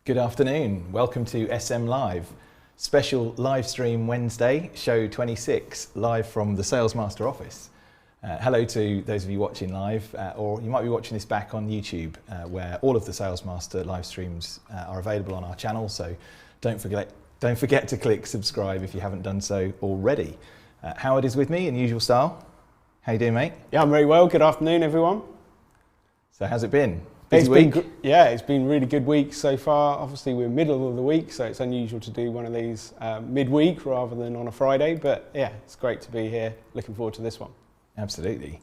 Good afternoon. Welcome to SM Live. Special live stream Wednesday, show 26, live from the SalesMaster office. Hello to those of you watching live, or you might be watching this back on YouTube, where all of the SalesMaster live streams are available on our channel. So don't forget to click subscribe if you haven't done so already. Howard is with me in usual style. How you doing, mate? Yeah, I'm very well. Good afternoon, everyone. So how's it been? Busy week? It's been a really good week so far. Obviously, we're middle of the week, so it's unusual to do one of these midweek rather than on a Friday. But yeah, it's great to be here. Looking forward to this one. Absolutely.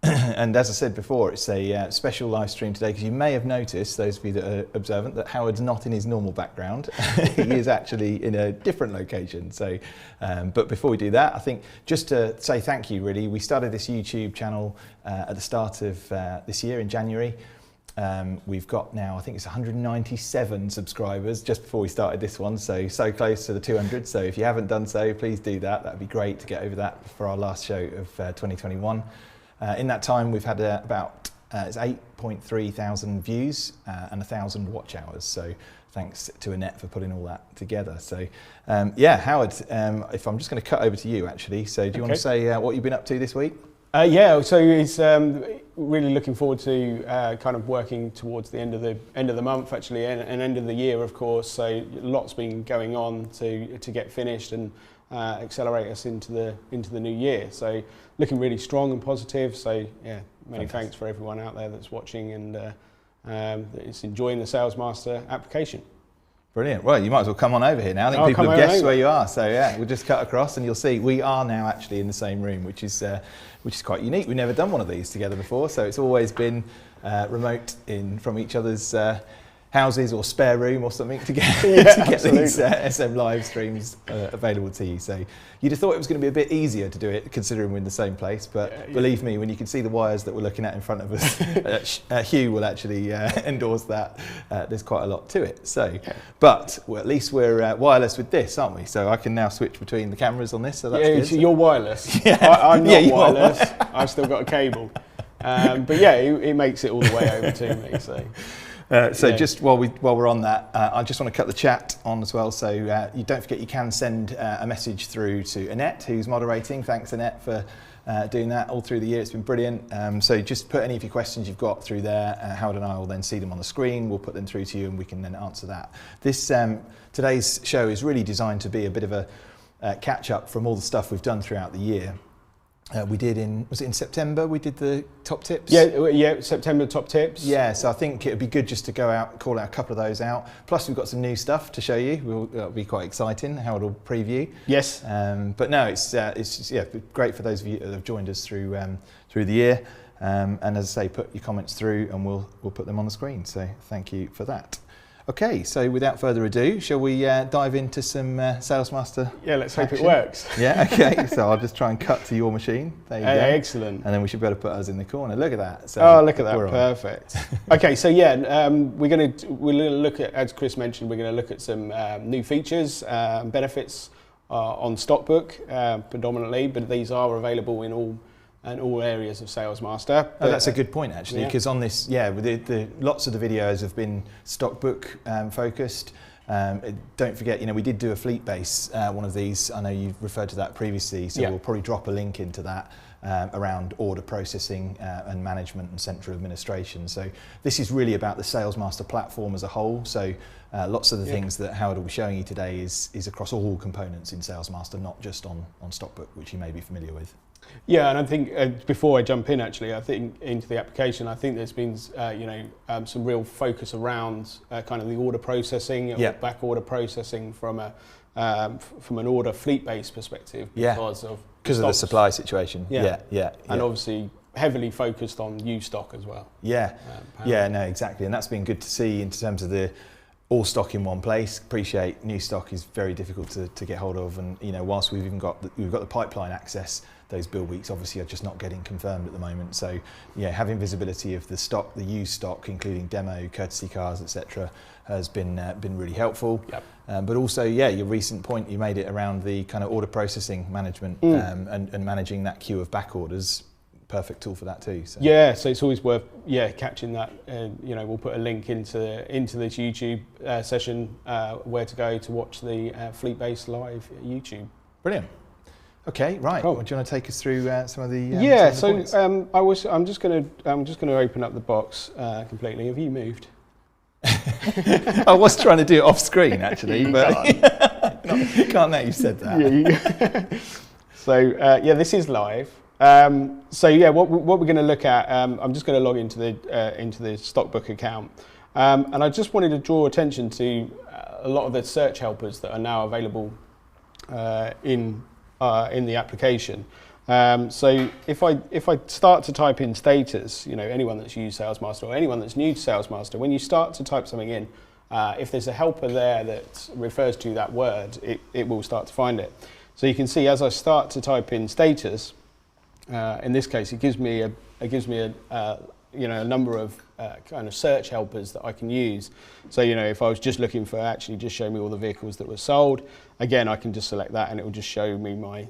And as I said before, it's a special live stream today because you may have noticed, those of you that are observant, that Howard's not in his normal background. He is actually in a different location. So, but before we do that, I think just to say thank you, really. We started this YouTube channel at the start of this year in January. We've got now, I think it's 197 subscribers just before we started this one, so close to the 200. So if you haven't done so, please do that. That'd be great to get over that for our last show of 2021. In that time, we've had about 8.3 thousand views and 1,000 watch hours. So thanks to Annette for putting all that together. So yeah, Howard, if I'm just going to cut over to you actually. So do you want to say what you've been up to this week? Yeah, so it's really looking forward to kind of working towards the end of the month, actually, and end of the year, of course. So lots been going on to get finished and accelerate us into the new year. So looking really strong and positive. So yeah, many thanks for everyone out there that's watching and that is enjoying the SalesMaster application. Brilliant. Well, you might as well come on over here now. I think people have guessed where you are. So yeah, we'll just cut across and you'll see we are now actually in the same room, which is quite unique. We've never done one of these together before, so it's always been remote from each other's houses or spare room or something to get these SM live streams available to you. So you'd have thought it was going to be a bit easier to do it considering we're in the same place, but believe me, when you can see the wires that we're looking at in front of us, Hugh will actually endorse that. There's quite a lot to it. So, but at least we're wireless with this, aren't we? So I can now switch between the cameras on this. So that's good. So you're wireless. I'm not wireless. I've still got a cable. But yeah, it makes it all the way over to me. So. Just while we're on that, I just want to cut the chat on as well. So you don't forget you can send a message through to Annette, who's moderating. Thanks, Annette, for doing that all through the year. It's been brilliant. So just put any of your questions you've got through there. Howard and I will then see them on the screen. We'll put them through to you, and we can then answer that. This today's show is really designed to be a bit of a catch up from all the stuff we've done throughout the year. We did was it in September we did the top tips? Yeah, September top tips. Yeah, so I think it'd be good just to go out, call out a couple of those out. Plus we've got some new stuff to show you. That'll be quite exciting, how it'll preview. Yes. But no, it's just, great for those of you that have joined us through the year. And as I say, put your comments through and we'll put them on the screen. So thank you for that. Okay, so without further ado, shall we dive into some SalesMaster? Yeah, let's hope it works. Yeah, okay, so I'll just try and cut to your machine. There you go. Excellent. And then we should be able to put us in the corner. Look at that. So look at that, perfect. Okay, so yeah, we're going to look at, as Chris mentioned, we're going to look at some new features, benefits on StockBook predominantly, but these are available in all areas of SalesMaster. Oh, that's a good point actually, because on this, lots of the videos have been StockBook focused. Don't forget, we did do a fleet base, one of these. I know you've referred to that previously, so we'll probably drop a link into that around order processing and management and central administration. So this is really about the SalesMaster platform as a whole. So lots of the things that Howard will be showing you today is across all components in SalesMaster, not just on StockBook, which you may be familiar with. Yeah, and I think before I jump in, actually, I think into the application, I think there's been some real focus around kind of the order processing, or back order processing from an order fleet-based perspective because of the supply situation. Yeah. And obviously heavily focused on new stock as well. No, exactly, and that's been good to see in terms of the all stock in one place. Appreciate new stock is very difficult to get hold of, and whilst we've got the pipeline access, those build weeks obviously are just not getting confirmed at the moment. So having visibility of the stock, the used stock, including demo, courtesy cars, etc., has been really helpful. But also, your recent point you made it around the kind of order processing management and managing that queue of back orders. perfect tool for that too. So. Yeah, so it's always worth catching that. We'll put a link into this YouTube session where to go to watch the Fleet-based live YouTube. Brilliant. Okay, right. Cool. Well, do you want to take us through some of the points? I'm just going to open up the box completely. Have you moved? I was trying to do it off screen actually, but can't let you said that. So this is live. What we're going to look at, I'm just going to log into the Stockbook account, and I just wanted to draw attention to a lot of the search helpers that are now available in the application. So if I start to type in status, anyone that's used SalesMaster or anyone that's new to SalesMaster, when you start to type something in, if there's a helper there that refers to that word, it will start to find it. So you can see as I start to type in status, in this case, it gives me a number of kind of search helpers that I can use. So if I was just looking for actually just show me all the vehicles that were sold, again I can just select that and it will just show me my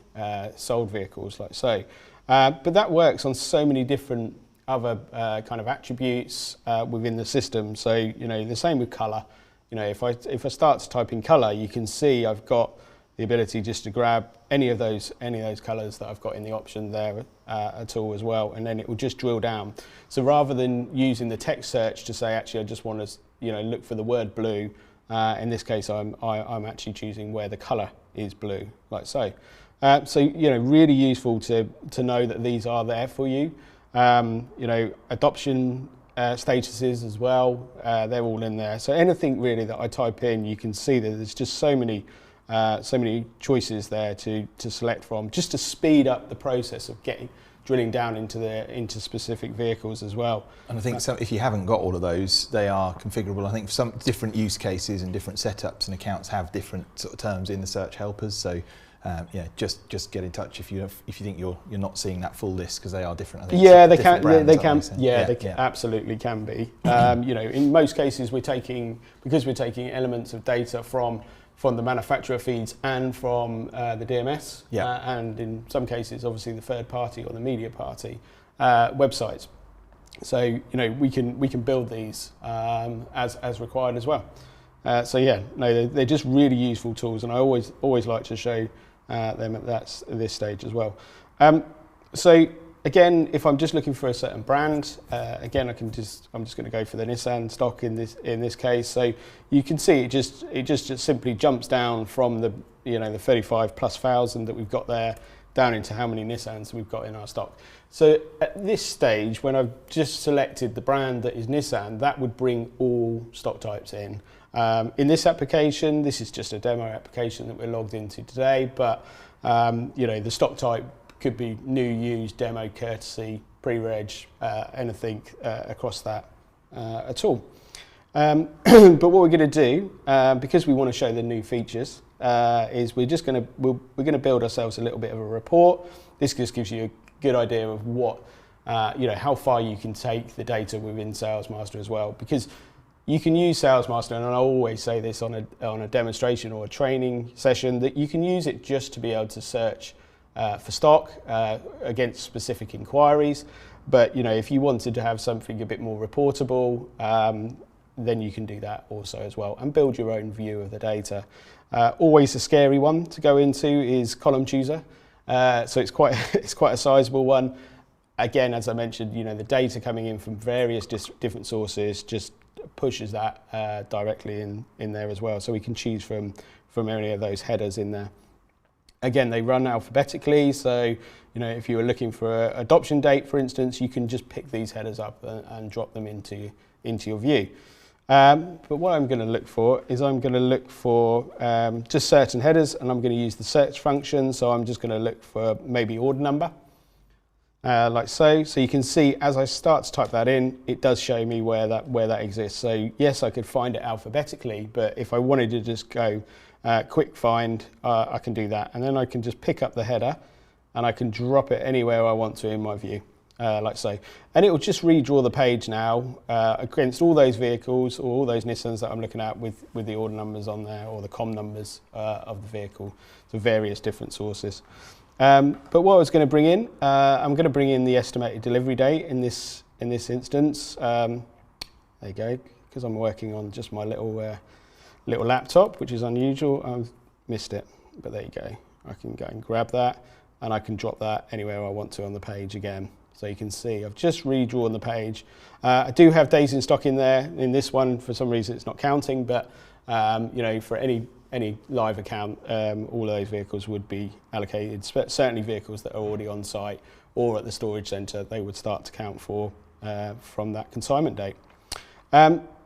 sold vehicles like so. But that works on so many different other kind of attributes within the system. So the same with colour. If I start to type in colour, you can see I've got the ability just to grab any of those colours that I've got in the option there at all as well, and then it will just drill down. So rather than using the text search to say actually I just want to look for the word blue, in this case I'm actually choosing where the colour is blue, like so. Really useful to know that these are there for you. Adoption statuses as well, they're all in there. So anything really that I type in, you can see that there's just so many choices there to select from, just to speed up the process of drilling down into specific vehicles as well. And I think if you haven't got all of those, they are configurable. I think some different use cases and different setups and accounts have different sort of terms in the search helpers. So just get in touch if you think you're not seeing that full list, because they are different. I think they can. Brands, They absolutely can be. In most cases because we're taking elements of data from the manufacturer feeds and from the DMS, and in some cases obviously the third party or the media party websites. So we can build these as required as well. They're just really useful tools, and I always like to show them at this stage as well. Again, if I'm just looking for a certain brand, again I'm just going to go for the Nissan stock in this case. So you can see it just simply jumps down from the 35,000+ that we've got there down into how many Nissans we've got in our stock. So at this stage, when I've just selected the brand that is Nissan, that would bring all stock types in. In this application, this is just a demo application that we're logged into today, but the stock type could be new, used, demo, courtesy, pre-reg, anything across that at all. But what we're going to do, because we want to show the new features, is we're going to build ourselves a little bit of a report. This just gives you a good idea of what how far you can take the data within SalesMaster as well, because you can use SalesMaster, and I always say this on a demonstration or a training session, that you can use it just to be able to search for stock against specific inquiries. But if you wanted to have something a bit more reportable, then you can do that also as well and build your own view of the data. Always a scary one to go into is column chooser. So it's quite a sizable one. Again, as I mentioned, the data coming in from various different sources just pushes that directly in there as well. So we can choose from any of those headers in there. Again, they run alphabetically, so if you were looking for an adoption date, for instance, you can just pick these headers up and drop them into your view. But what I'm going to look for is just certain headers, and I'm going to use the search function. So I'm just going to look for maybe order number, like so. So you can see as I start to type that in, it does show me where that exists. So yes, I could find it alphabetically, but if I wanted to just go quick find, I can do that, and then I can just pick up the header and I can drop it anywhere I want to in my view, like so, and it will just redraw the page now against all those vehicles or all those Nissans that I'm looking at with the order numbers on there, or the COM numbers of the vehicle, so various different sources. But what I was going to bring in, I'm going to bring in the estimated delivery date in this instance. There you go, because I'm working on just my little laptop, which is unusual. I've missed it, but there you go. I can go and grab that, and I can drop that anywhere I want to on the page again. So you can see I've just redrawn the page. I do have days in stock in there. In this one, for some reason, it's not counting, but you know, for any live account, all of those vehicles would be allocated. Certainly vehicles that are already on site or at the storage centre, they would start to count for from that consignment date.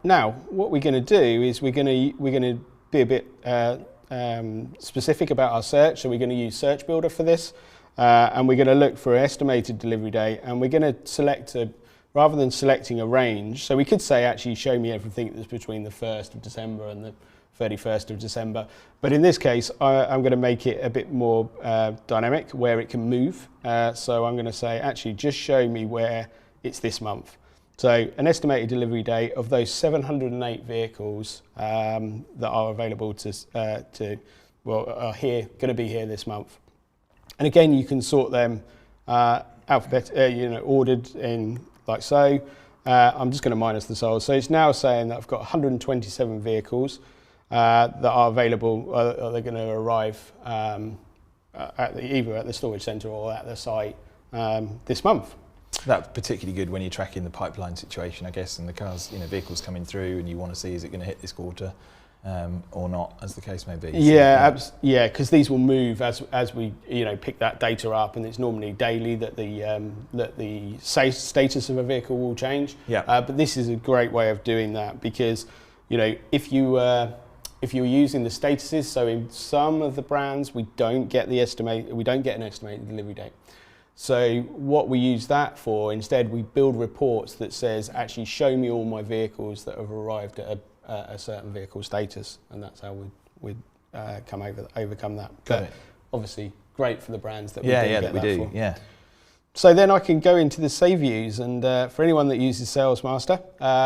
Now, what we're going to do is we're going to be a bit specific about our search. So we're going to use Search Builder for this, and we're going to look for an estimated delivery date, and we're going to select rather than selecting a range. So we could say, actually, show me everything that's between the 1st of December and the 31st of December. But in this case, I'm going to make it a bit more dynamic, where it can move. So I'm going to say, actually, just show me where it's this month. So an estimated delivery date of those 708 vehicles that are available are going to be here this month. And again, you can sort them ordered in like so. I'm just going to minus the sold. So it's now saying that I've got 127 vehicles that are available. They're going to arrive either at the storage centre or at the site this month. That's particularly good when you're tracking the pipeline situation, I guess, and the cars, vehicles coming through, and you want to see, is it going to hit this quarter or not, as the case may be. Yeah, because these will move as we pick that data up, and it's normally daily that the status of a vehicle will change. Yeah. But this is a great way of doing that, because if you're using the statuses, so in some of the brands we don't get an estimated delivery date. So what we use that for, instead we build reports that says, actually show me all my vehicles that have arrived at a certain vehicle status, and that's how we'd overcome that. But obviously great for the brands that we do. Yeah. So then I can go into the save views, and for anyone that uses SalesMaster,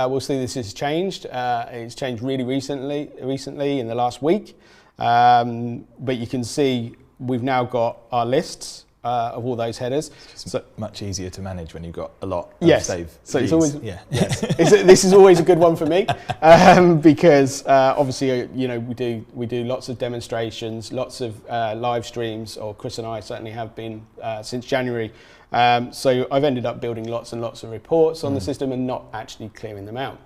we'll see this has changed. It's changed really recently in the last week. But you can see we've now got our lists of all those headers. So much easier to manage when you've got a lot of save so views. It's always this is always a good one for me, because obviously we do lots of demonstrations, lots of live streams, or Chris and I certainly have been since January. So I've ended up building lots and lots of reports on the system and not actually clearing them out.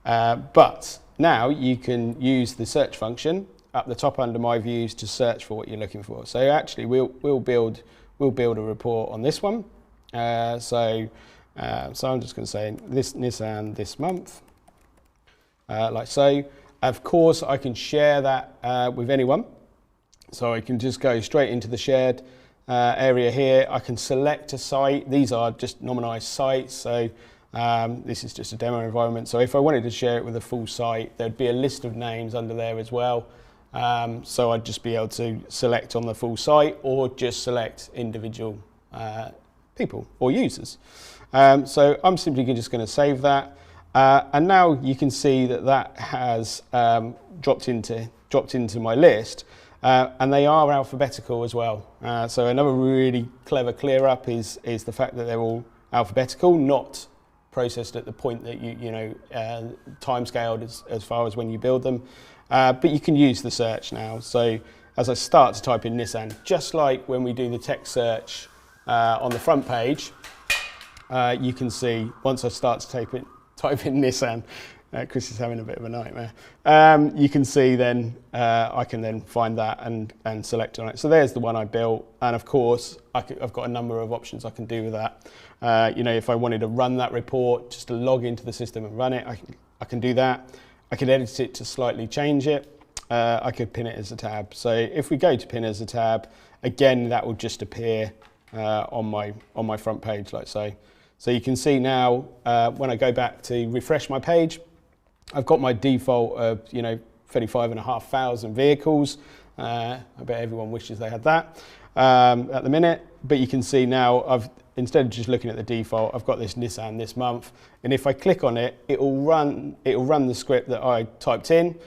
But now you can use the search function up the top under My Views to search for what you're looking for. So actually we'll build a report on this one. So I'm just going to say this Nissan this month, like so. Of course, I can share that with anyone. So I can just go straight into the shared area here. I can select a site. These are just nominalized sites. So this is just a demo environment. So if I wanted to share it with a full site, there'd be a list of names under there as well. So I'd just be able to select on the full site, or just select individual people or users. So I'm simply just going to save that. And now you can see that has dropped into my list. And they are alphabetical as well. So another really clever clear up is the fact that they're all alphabetical, not processed at the point that time scaled as far as when you build them. But you can use the search now. So as I start to type in Nissan, just like when we do the text search on the front page, you can see once I start to type in Nissan, Chris is having a bit of a nightmare. You can see then I can then find that and select on it. So there's the one I built, and of course I've got a number of options I can do with that. If I wanted to run that report, just to log into the system and run it, I can do that. I could edit it to slightly change it. I could pin it as a tab. So if we go to pin as a tab, again that will just appear on my front page like so. So you can see now when I go back to refresh my page, I've got my default of 35,500 vehicles. I bet everyone wishes they had that at the minute. But you can see now instead of just looking at the default, I've got this Nissan this month, and if I click on it, it'll run the script that I typed in.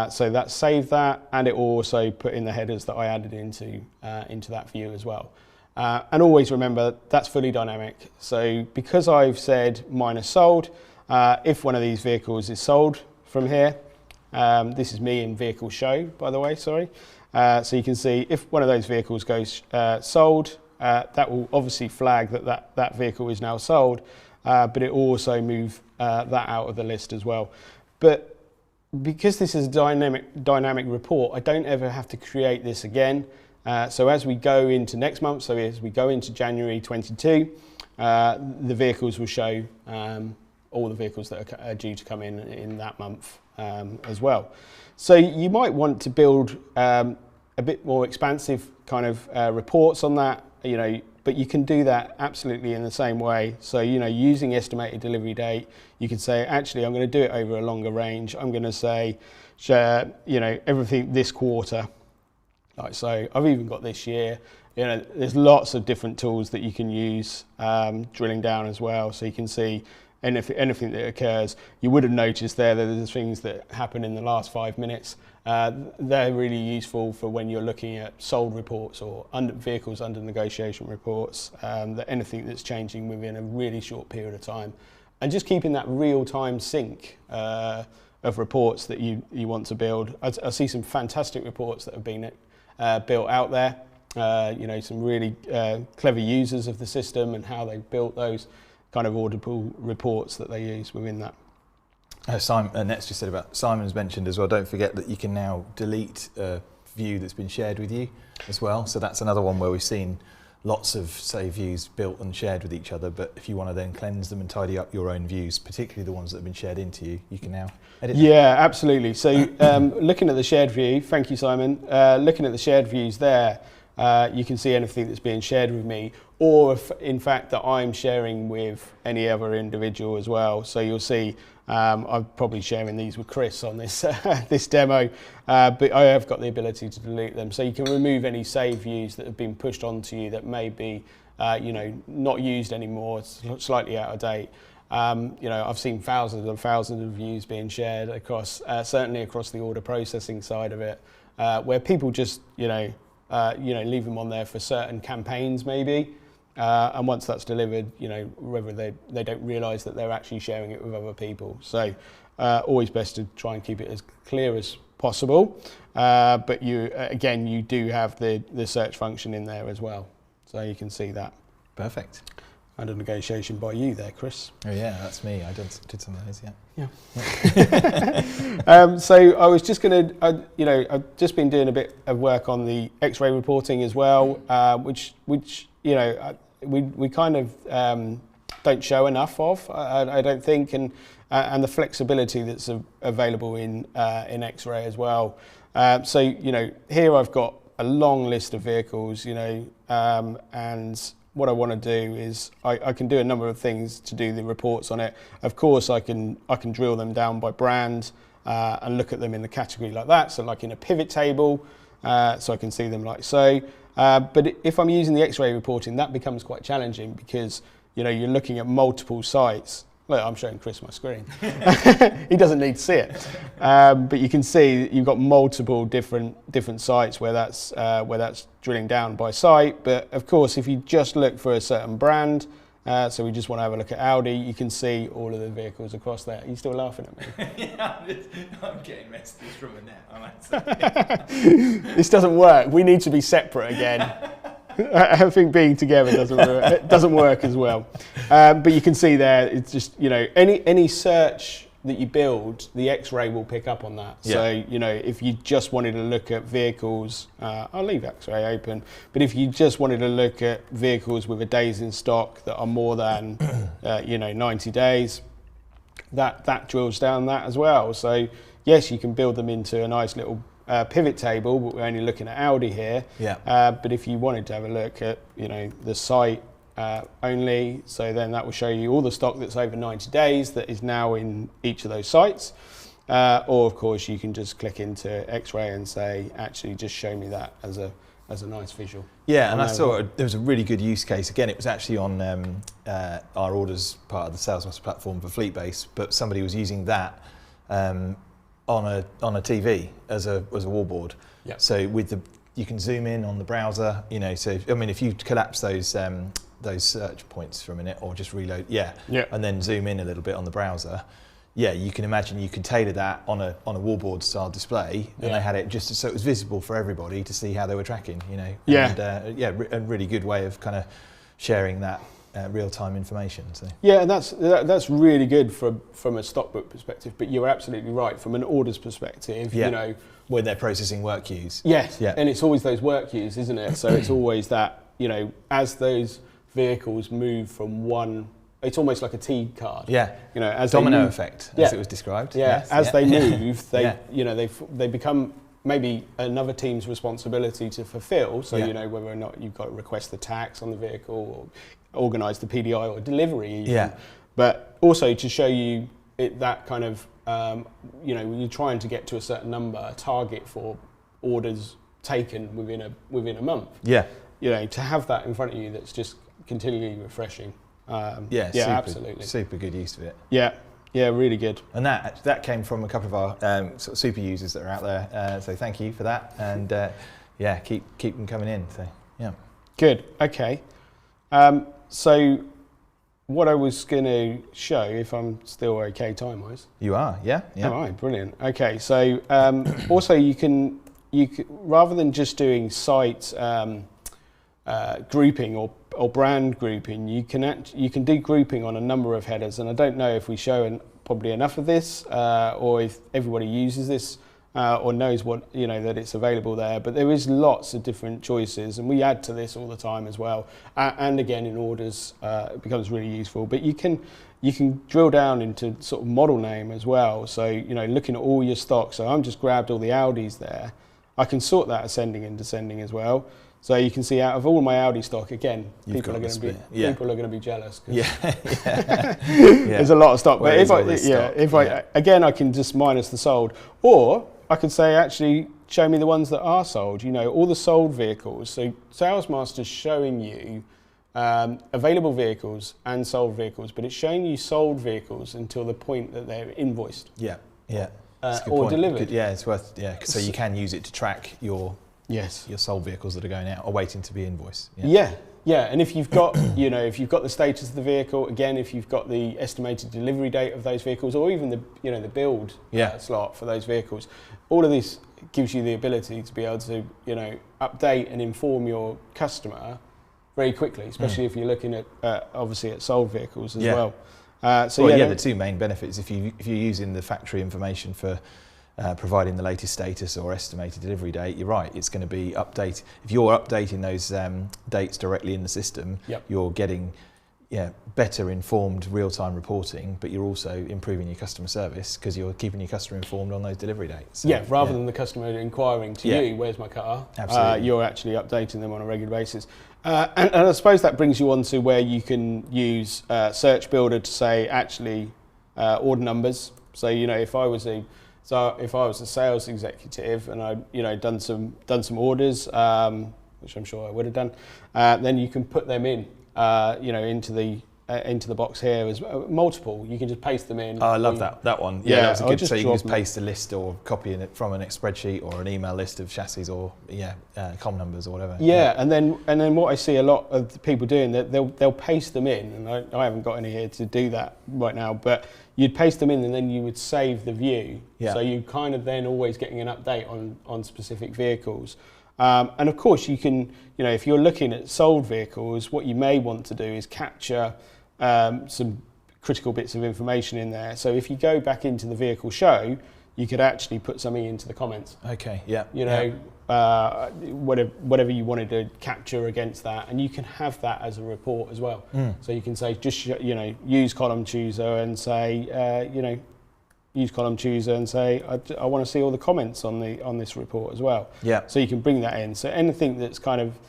So that saved that, and it will also put in the headers that I added into that view as well. And always remember that's fully dynamic. So because I've said minus sold, if one of these vehicles is sold from here, this is me in vehicle show, by the way, sorry. So you can see if one of those vehicles goes sold, that will obviously flag that vehicle is now sold, but it will also move that out of the list as well. But because this is a dynamic report, I don't ever have to create this again. So as we go into next month, so as we go into January 22, the vehicles will show all the vehicles that are due to come in that month as well. So you might want to build a bit more expansive kind of reports on that, but you can do that absolutely in the same way. So, using estimated delivery date, you could say, actually, I'm going to do it over a longer range. I'm going to say, everything this quarter. Like so, I've even got this year. There's lots of different tools that you can use, drilling down as well. So you can see anything that occurs. You would have noticed there that there's things that happen in the last 5 minutes. They're really useful for when you're looking at sold reports or vehicles under negotiation reports, that anything that's changing within a really short period of time. And just keeping that real-time sync of reports that you want to build. I see some fantastic reports that have been built out there. Some really clever users of the system and how they've built those kind of audible reports that they use within that. Net's just said about Simon's mentioned as well. Don't forget that you can now delete a view that's been shared with you as well. So that's another one where we've seen lots of, say, views built and shared with each other. But if you want to then cleanse them and tidy up your own views, particularly the ones that have been shared into you, you can now edit them. Yeah, absolutely. So looking at the shared view, thank you, Simon. Looking at the shared views there, you can see anything that's being shared with me, or if, in fact, that I'm sharing with any other individual as well. So you'll see I'm probably sharing these with Chris on this this demo, but I have got the ability to delete them. So you can remove any saved views that have been pushed onto you that may be not used anymore, slightly out of date. I've seen thousands and thousands of views being shared across, certainly across the order processing side of it, where people just leave them on there for certain campaigns maybe. And once that's delivered, whether they don't realise that they're actually sharing it with other people. So always best to try and keep it as clear as possible. But you do have the search function in there as well. So you can see that. Perfect. Under negotiation by you there, Chris. Oh yeah, that's me. I did some of those, yeah. So I was just going to, I've just been doing a bit of work on the X-ray reporting as well, which we kind of don't show enough of, I don't think, and the flexibility that's available in X-ray as well. So here I've got a long list of vehicles, and what I want to do is I can do a number of things to do the reports on it. Of course, I can drill them down by brand and look at them in the category like that. So like in a pivot table, so I can see them like so. But if I'm using the X-ray reporting, that becomes quite challenging because you're looking at multiple sites. Look, I'm showing Chris my screen. He doesn't need to see it, but you can see you've got multiple different sites where that's drilling down by site. But of course, if you just look for a certain brand, so we just want to have a look at Audi, you can see all of the vehicles across there. Are you still laughing at me? Yeah, I'm getting messages from Annette. This doesn't work. We need to be separate again. I think being together doesn't work as well. But you can see there, it's just, any search that you build, the X-ray will pick up on that. Yeah. So, if you just wanted to look at vehicles, I'll leave X-ray open, but if you just wanted to look at vehicles with a days in stock that are more than, 90 days, that drills down that as well. So, yes, you can build them into a nice little pivot table, but we're only looking at Audi here. Yeah. But if you wanted to have a look at, the site only, so then that will show you all the stock that's over 90 days that is now in each of those sites. Or of course you can just click into X-ray and say, actually just show me that as a nice visual. Yeah, and I saw there was a really good use case. Again, it was actually on our orders part of the SalesMaster platform for Fleetbase, but somebody was using that on a TV as a wallboard. Yep. So with you can zoom in on the browser, you know, so I mean if you collapse those search points for a minute or just reload, and then zoom in a little bit on the browser, you can imagine you could tailor that on a wallboard style display, and they had it just so it was visible for everybody to see how they were tracking, you know. And, a really good way of kind of sharing that real-time information. So. Yeah, and that's really good from a stockbook perspective, but you're absolutely right, from an orders perspective, you know. When they're processing work queues. Yes, and it's always those work queues, isn't it? So it's always that, you know, as those vehicles move from one, it's almost like a T card. Yeah, you know, as domino effect, as it was described. Yeah, as they move, you know, they become maybe another team's responsibility to fulfil. So, you know, whether or not you've got to request the tax on the vehicle or organise the PDI or delivery even. But also to show you that kind of, you know, you're trying to get to a certain number, a target for orders taken within a month. Yeah. You know, to have that in front of you that's just continually refreshing. Absolutely. Super good use of it. Yeah, really good. And that came from a couple of our sort of super users that are out there. So thank you for that, and keep them coming in. So yeah, good. Okay, so what I was going to show, if I'm still okay time-wise. You are, yeah. All right, brilliant. Okay, so also you can rather than just doing site grouping or brand grouping, you can do grouping on a number of headers, and I don't know if we show probably enough of this, or if everybody uses this or knows what, you know, that it's available there. But there is lots of different choices, and we add to this all the time as well. And again, in orders, it becomes really useful. But you can drill down into sort of model name as well. So, you know, looking at all your stock. So I'm just grabbed all the Audis there. I can sort that ascending and descending as well. So you can see out of all my Audi stock, again, people are going to be jealous. There's a lot of stock. But again, I can just minus the sold, or I could say actually show me the ones that are sold. You know, all the sold vehicles. So SalesMaster's showing you available vehicles and sold vehicles, but it's showing you sold vehicles until the point that they're invoiced. Or delivered. It's worth. So you can use it to track your sold vehicles that are going out or waiting to be invoiced. And if you've got, you know, if you've got the status of the vehicle, again, if you've got the estimated delivery date of those vehicles, or even the, you know, the build slot for those vehicles, all of this gives you the ability to be able to, you know, update and inform your customer very quickly, especially if you're looking at obviously at sold vehicles as well. The two main benefits, if you're using the factory information for providing the latest status or estimated delivery date, you're right, it's going to be updated. If you're updating those dates directly in the system, you're getting better informed real-time reporting, but you're also improving your customer service because you're keeping your customer informed on those delivery dates. So, rather than the customer inquiring to you, where's my car? Absolutely. You're actually updating them on a regular basis. And I suppose that brings you on to where you can use Search Builder to say, actually, order numbers. So, you know, if I was a sales executive and I, you know, done some orders, which I'm sure I would have done, then you can put them in, you know, into the box here as multiple. You can just paste them in. Oh, I love that one. Yeah, that's a good. So you can just paste a list or copy it from a spreadsheet or an email list of chassis or com numbers or whatever. And then what I see a lot of the people doing, that they'll paste them in, and I haven't got any here to do that right now, but you'd paste them in and then you would save the view. So you kind of then always getting an update on specific vehicles. And of course you can, you know, if you're looking at sold vehicles, what you may want to do is capture some critical bits of information in there. So if you go back into the vehicle show, you could actually put something into the comments. Okay, yeah. You know, whatever you wanted to capture against that, and you can have that as a report as well. So you can say, just, you know, use column chooser and say, you know, use column chooser and say, I want to see all the comments on this report as well. Yeah. So you can bring that in. So anything that's kind of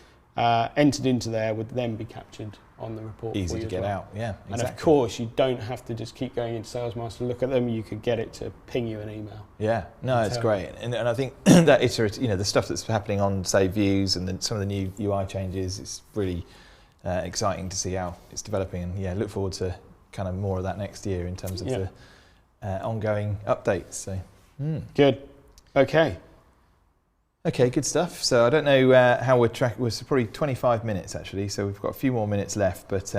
entered into there would then be captured on the report. Easy to get out, yeah, exactly. And of course, you don't have to just keep going into SalesMaster to look at them. You could get it to ping you an email. Yeah, no, it's great. And I think that iterative, you know, the stuff that's happening on, say, views and then some of the new UI changes, it's really exciting to see how it's developing. And look forward to kind of more of that next year in terms of the ongoing updates. So good. Okay. Okay, good stuff. So I don't know how we're tracking. We're probably 25 minutes actually, so we've got a few more minutes left. But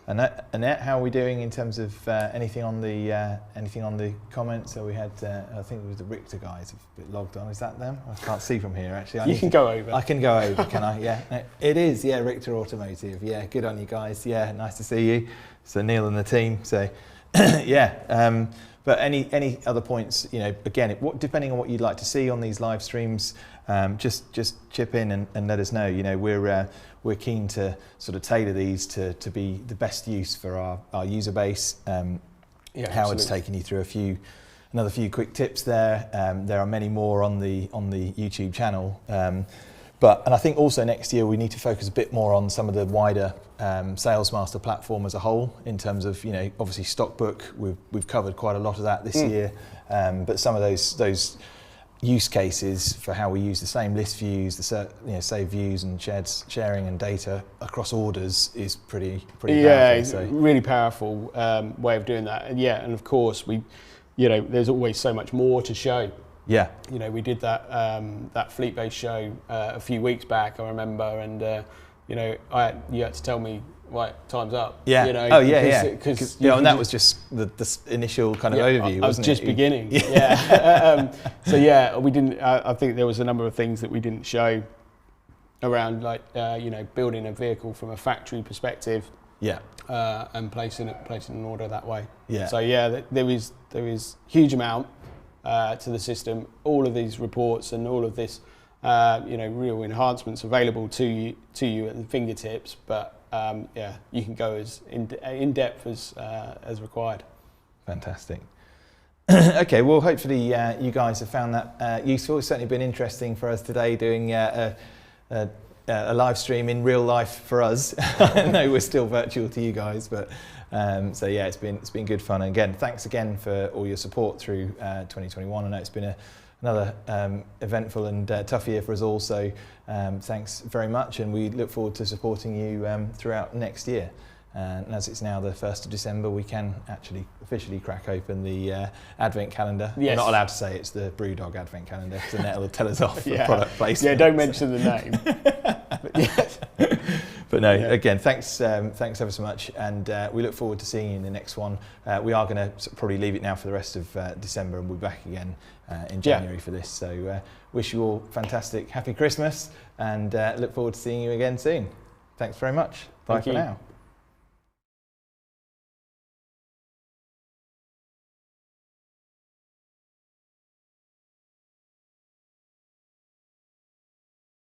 Annette, how are we doing in terms of anything on the comments? So we had, I think it was the Richter guys a bit logged on. Is that them? I can't see from here actually. You can go over. I can go over, can I? Yeah, no, it is. Yeah, Richter Automotive. Yeah, good on you guys. Yeah, nice to see you. So Neil and the team. So yeah. But any other points? You know, again, depending on what you'd like to see on these live streams, just chip in and let us know. You know, we're keen to sort of tailor these to be the best use for our user base. Howard's taken you through another few quick tips there. There are many more on the YouTube channel. And I think also next year we need to focus a bit more on some of the wider SalesMaster platform as a whole, in terms of, you know, obviously StockBook, we've covered quite a lot of that this year, but some of those use cases for how we use the same list views, save views and sharing and data across orders is pretty powerful. So. Really powerful way of doing that. And of course there's always so much more to show. Yeah. You know, we did that fleet-based show a few weeks back, I remember, and you had to tell me, right, time's up. Yeah. You know, because and that was just the initial kind of overview. I was just beginning. We didn't. I think there was a number of things that we didn't show around, like building a vehicle from a factory perspective. Yeah. And placing an order that way. Yeah. So there is huge amount to the system, all of these reports and all of this, real enhancements available to you at the fingertips. But you can go as in depth as required. Fantastic. Okay, well, hopefully you guys have found that useful. It's certainly been interesting for us today doing a live stream in real life for us. I know we're still virtual to you guys, but it's been good fun. And again, thanks again for all your support through 2021. I know it's been another eventful and tough year for us all, so thanks very much, and we look forward to supporting you throughout next year. And as it's now the 1st of December, we can actually officially crack open the Advent calendar. Yes. We're not allowed to say it's the Brewdog Advent calendar, because Annette will tell us off for product placement. Yeah, don't mention the name. But no, again, thanks ever so much, and we look forward to seeing you in the next one. We are going to probably leave it now for the rest of December, and we'll be back again in January for this. So wish you all fantastic, happy Christmas, and look forward to seeing you again soon. Thanks very much. Bye for now.